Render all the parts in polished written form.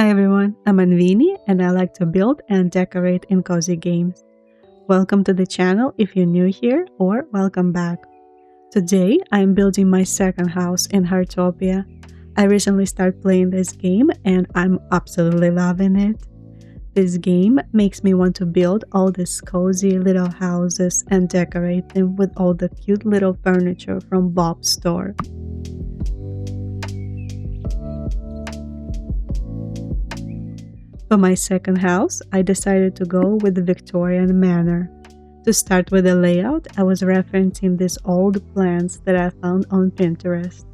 Hi everyone, I'm Anveenie and I like to build and decorate in cozy games. Welcome to the channel if you're new here, or welcome back. Today I'm building my second house in Heartopia. I recently started playing this game and I'm absolutely loving it. This game makes me want to build all these cozy little houses and decorate them with all the cute little furniture from Bob's store. For my second house, I decided to go with the Victorian Manor. To start with the layout, I was referencing these old plans that I found on Pinterest.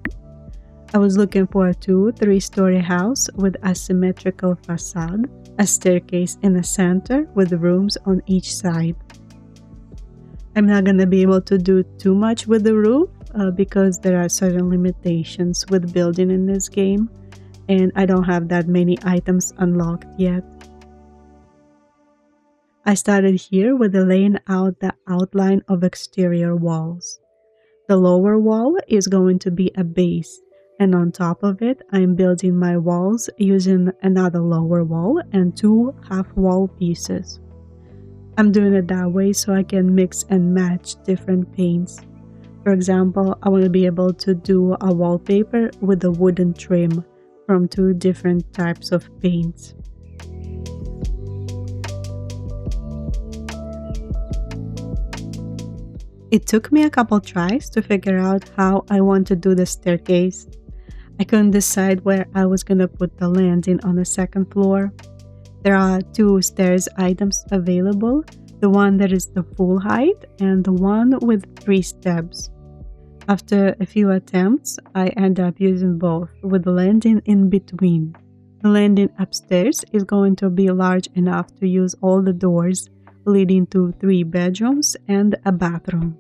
I was looking for a 2-3-story house with a symmetrical facade, a staircase in the center with rooms on each side. I'm not going to be able to do too much with the roof because there are certain limitations with building in this game, and I don't have that many items unlocked yet. I started here with laying out the outline of exterior walls. The lower wall is going to be a base, and on top of it, I'm building my walls using another lower wall and 2 half-wall pieces. I'm doing it that way so I can mix and match different paints. For example, I want to be able to do a wallpaper with a wooden trim from 2 different types of paints. It took me a couple tries to figure out how I want to do the staircase. I couldn't decide where I was going to put the landing on the second floor. There are 2 stairs items available, the one that is the full height and the one with 3 steps. After a few attempts, I end up using both with the landing in between. The landing upstairs is going to be large enough to use all the doors, leading to 3 bedrooms and a bathroom.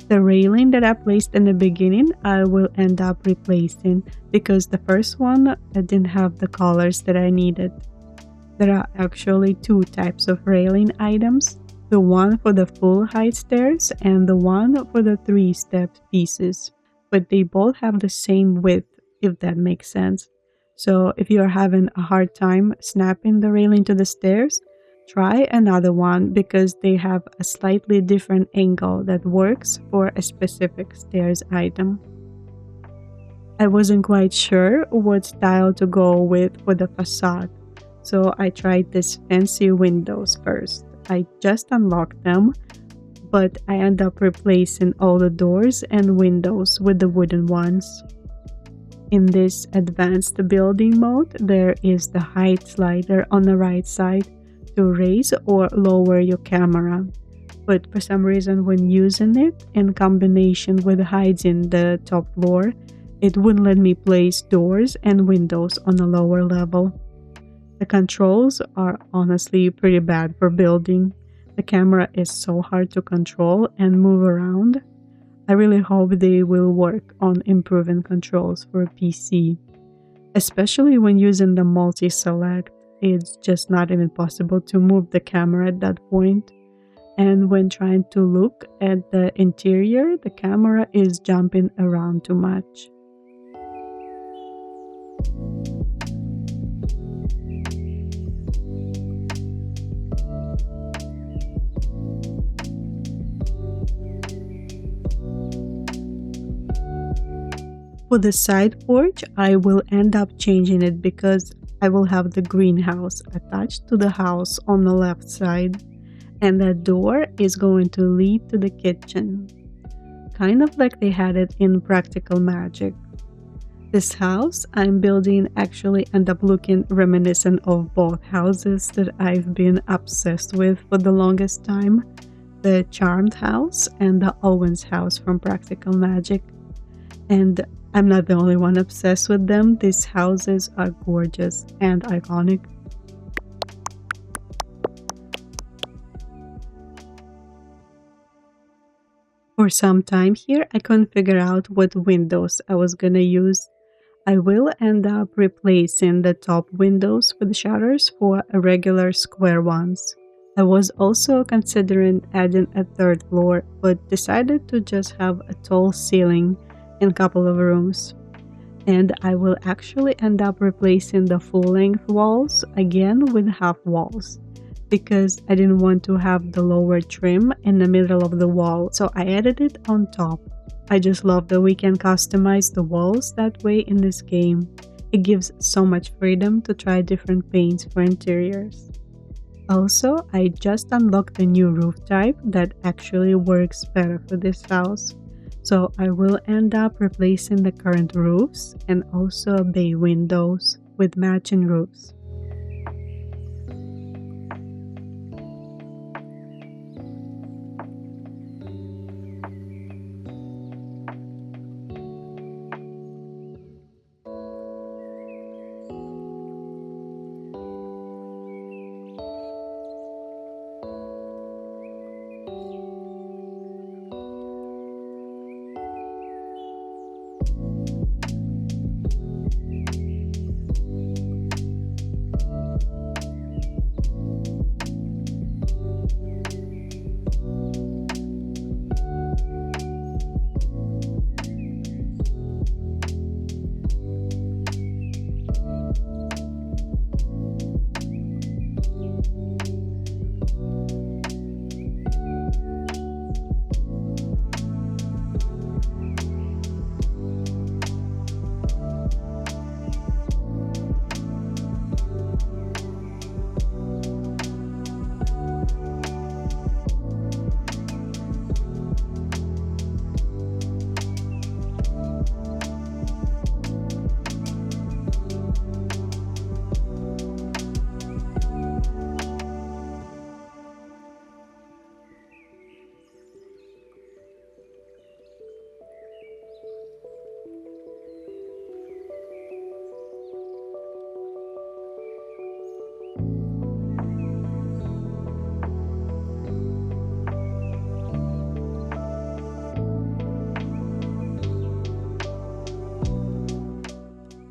The railing that I placed in the beginning, I will end up replacing because the first one didn't have the colors that I needed. There are actually 2 types of railing items, the one for the full height stairs and the one for the 3-step pieces, but they both have the same width, if that makes sense. So if you're having a hard time snapping the railing to the stairs, try another one because they have a slightly different angle that works for a specific stairs item. I wasn't quite sure what style to go with for the facade, so I tried these fancy windows first. I just unlocked them, but I end up replacing all the doors and windows with the wooden ones. In this advanced building mode, there is the height slider on the right side to raise or lower your camera, but for some reason when using it in combination with hiding the top floor, it wouldn't let me place doors and windows on a lower level. The controls are honestly pretty bad for building. The camera is so hard to control and move around. I really hope they will work on improving controls for PC, especially when using the multi-select. It's just not even possible to move the camera at that point. And when trying to look at the interior, the camera is jumping around too much. For the side porch, I will end up changing it because I will have the greenhouse attached to the house on the left side, and that door is going to lead to the kitchen. kind of like they had it in Practical Magic. This house I'm building actually end up looking reminiscent of both houses that I've been obsessed with for the longest time, the Charmed house and the Owens house from Practical Magic. And I'm not the only one obsessed with them. These houses are gorgeous and iconic. For some time here, I couldn't figure out what windows I was gonna use. I will end up replacing the top windows with shutters for regular square ones. I was also considering adding a third floor, but decided to just have a tall ceiling in a couple of rooms. And I will actually end up replacing the full-length walls again with half walls, because I didn't want to have the lower trim in the middle of the wall, so I added it on top. I just love that we can customize the walls that way in this game. It gives so much freedom to try different paints for interiors. Also, I just unlocked the new roof type that actually works better for this house. So I will end up replacing the current roofs and also bay windows with matching roofs.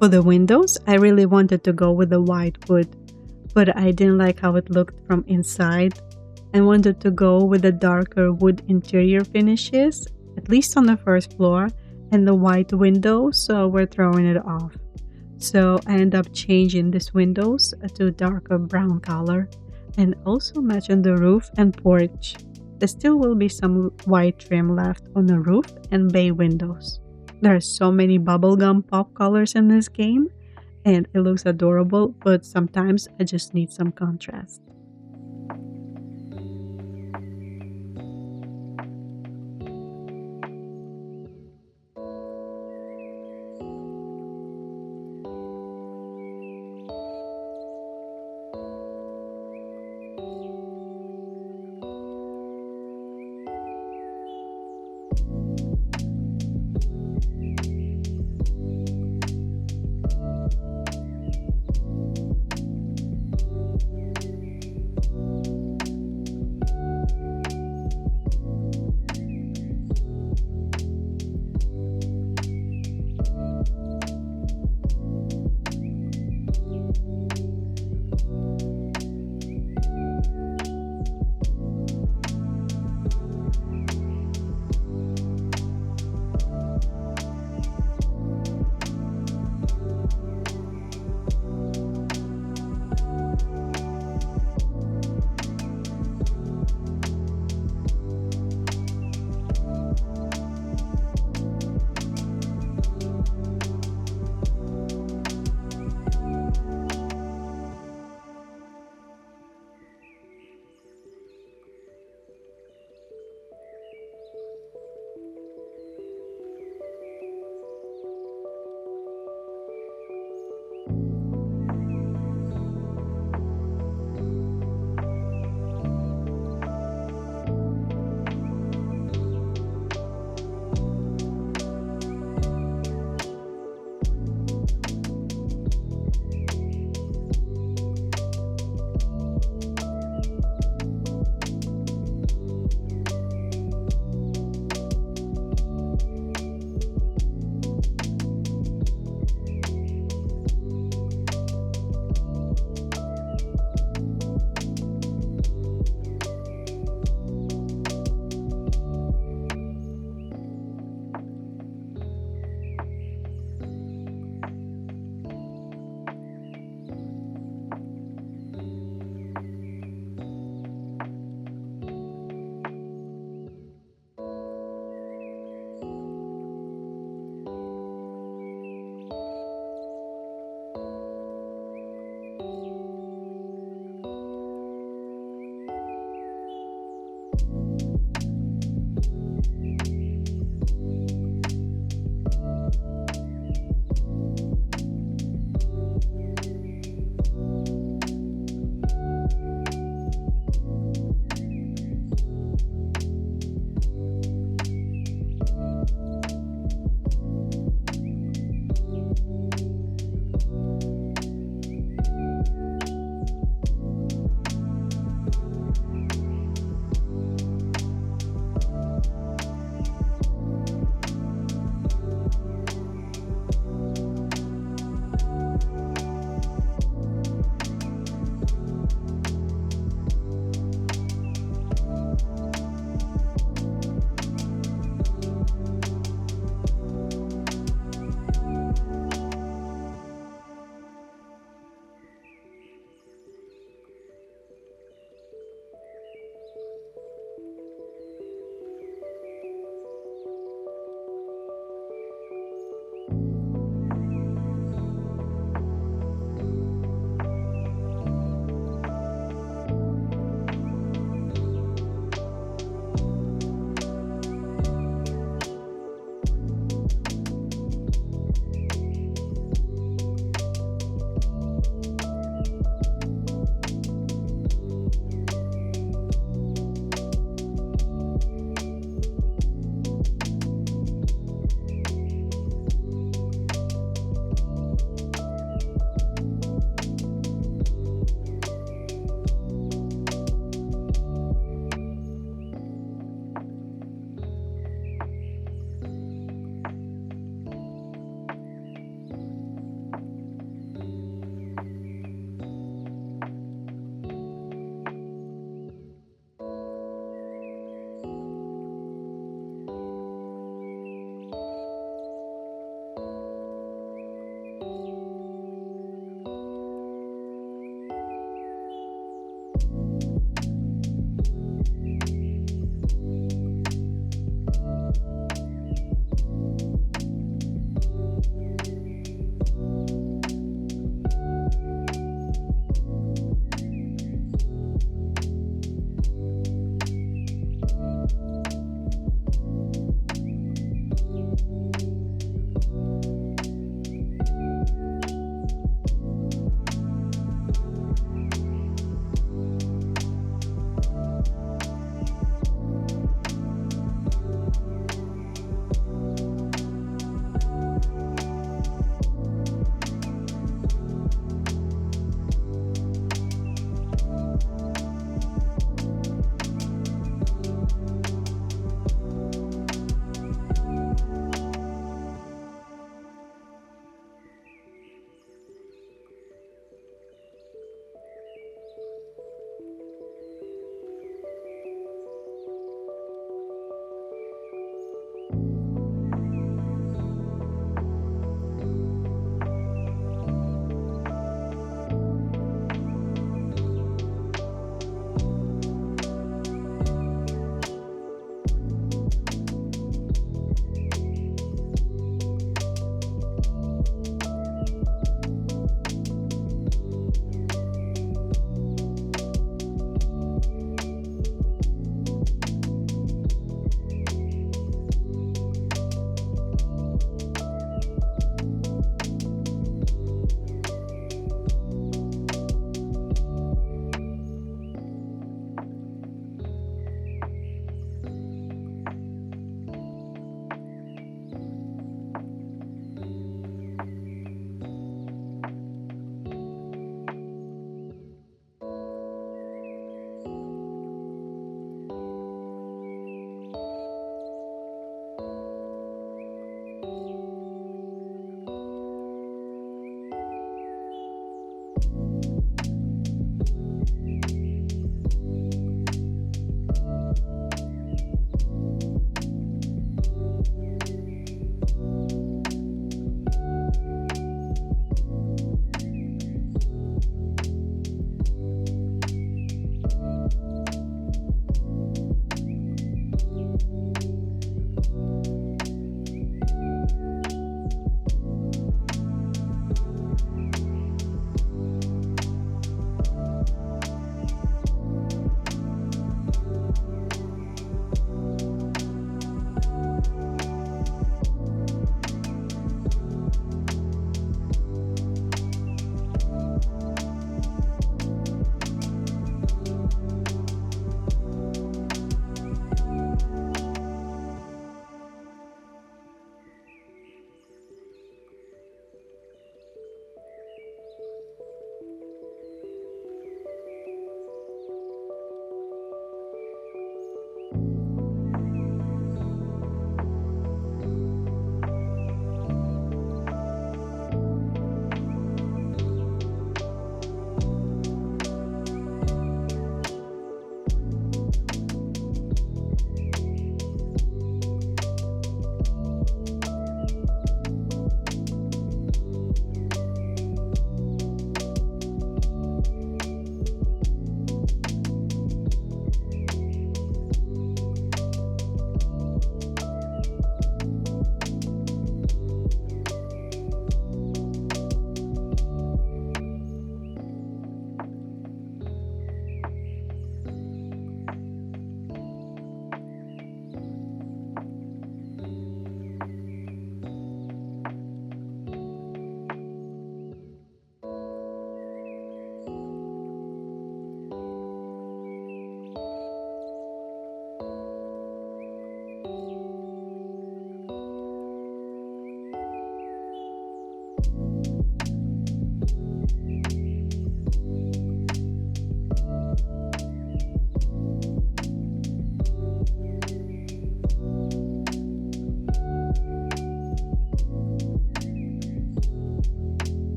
For the windows, I really wanted to go with the white wood, but I didn't like how it looked from inside. I wanted to go with the darker wood interior finishes, at least on the first floor, and the white windows, so we're throwing it off. So I end up changing these windows to darker brown color and also matching the roof and porch. There still will be some white trim left on the roof and bay windows. There are so many bubblegum pop colors in this game, and it looks adorable, but sometimes I just need some contrast.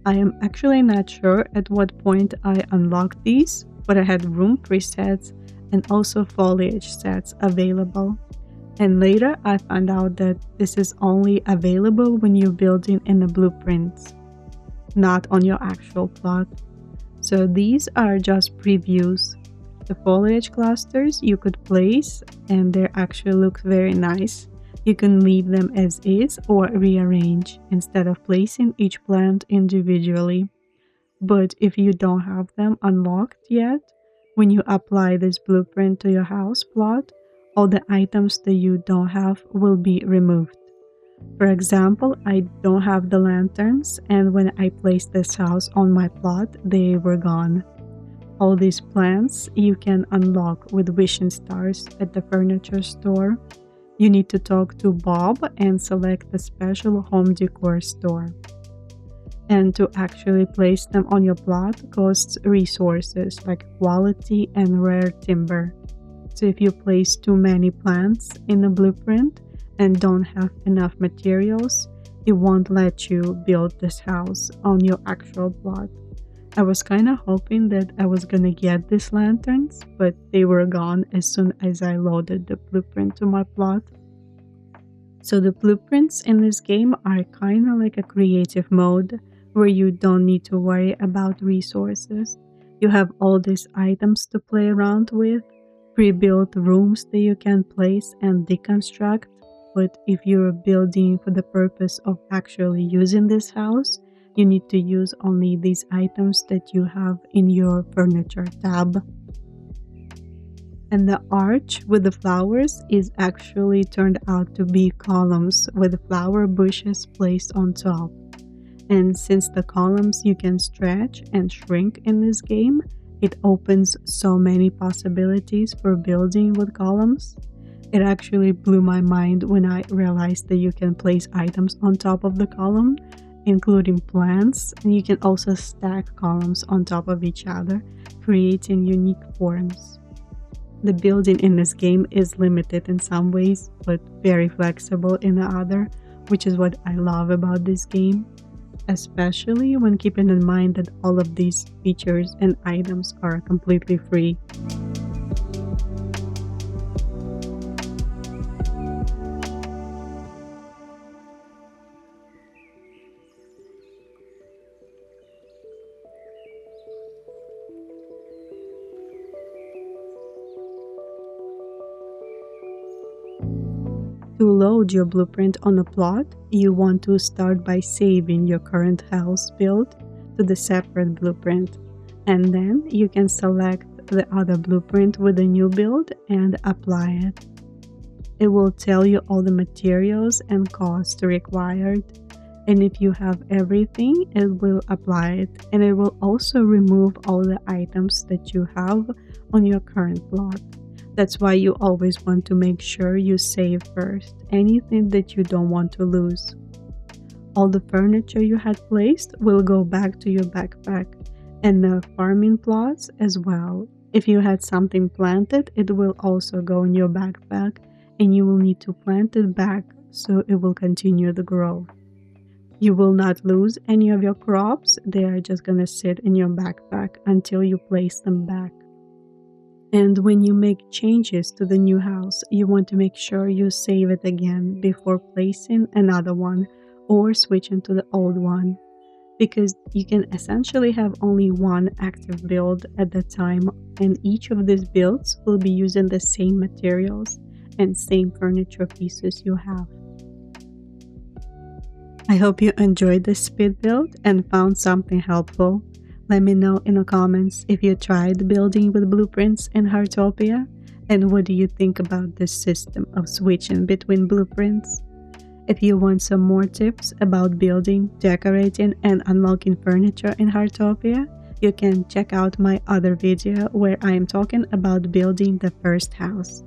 I am actually not sure at what point I unlocked these, but I had room presets and also foliage sets available. And later I found out that this is only available when you're building in the blueprints, not on your actual plot. So these are just previews. The foliage clusters you could place and they actually look very nice. You can leave them as is or rearrange instead of placing each plant individually. But if you don't have them unlocked yet, when you apply this blueprint to your house plot, all the items that you don't have will be removed. For example, I don't have the lanterns, and when I placed this house on my plot, they were gone. All these plants you can unlock with wishing stars at the furniture store. You need to talk to Bob and select the special home decor store. And to actually place them on your plot costs resources like quality and rare timber. So if you place too many plants in a blueprint and don't have enough materials, it won't let you build this house on your actual plot. I was kinda hoping that I was gonna get these lanterns, but they were gone as soon as I loaded the blueprint to my plot. So the blueprints in this game are kinda like a creative mode where you don't need to worry about resources. You have all these items to play around with, pre-built rooms that you can place and deconstruct, but if you're building for the purpose of actually using this house, you need to use only these items that you have in your furniture tab. And the arch with the flowers is actually turned out to be columns with flower bushes placed on top. And since the columns you can stretch and shrink in this game, it opens so many possibilities for building with columns. It actually blew my mind when I realized that you can place items on top of the column, including plants, and you can also stack columns on top of each other, creating unique forms. The building in this game is limited in some ways, but very flexible in the other, which is what I love about this game. Especially when keeping in mind that all of these features and items are completely free. To load your blueprint on a plot, you want to start by saving your current house build to the separate blueprint, and then you can select the other blueprint with the new build and apply it. It will tell you all the materials and costs required, and if you have everything, it will apply it, and it will also remove all the items that you have on your current plot. That's why you always want to make sure you save first anything that you don't want to lose. All the furniture you had placed will go back to your backpack, and the farming plots as well. If you had something planted, it will also go in your backpack, and you will need to plant it back so it will continue the growth. You will not lose any of your crops, they are just gonna sit in your backpack until you place them back. And when you make changes to the new house, you want to make sure you save it again before placing another one or switching to the old one, because you can essentially have only one active build at the time, and each of these builds will be using the same materials and same furniture pieces you have. I hope you enjoyed this speed build and found something helpful. Let me know in the comments if you tried building with blueprints in Heartopia, and what do you think about this system of switching between blueprints. If you want some more tips about building, decorating, and unlocking furniture in Heartopia, you can check out my other video where I am talking about building the first house.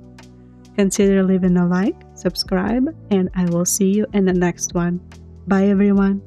Consider leaving a like, subscribe, and I will see you in the next one. Bye everyone!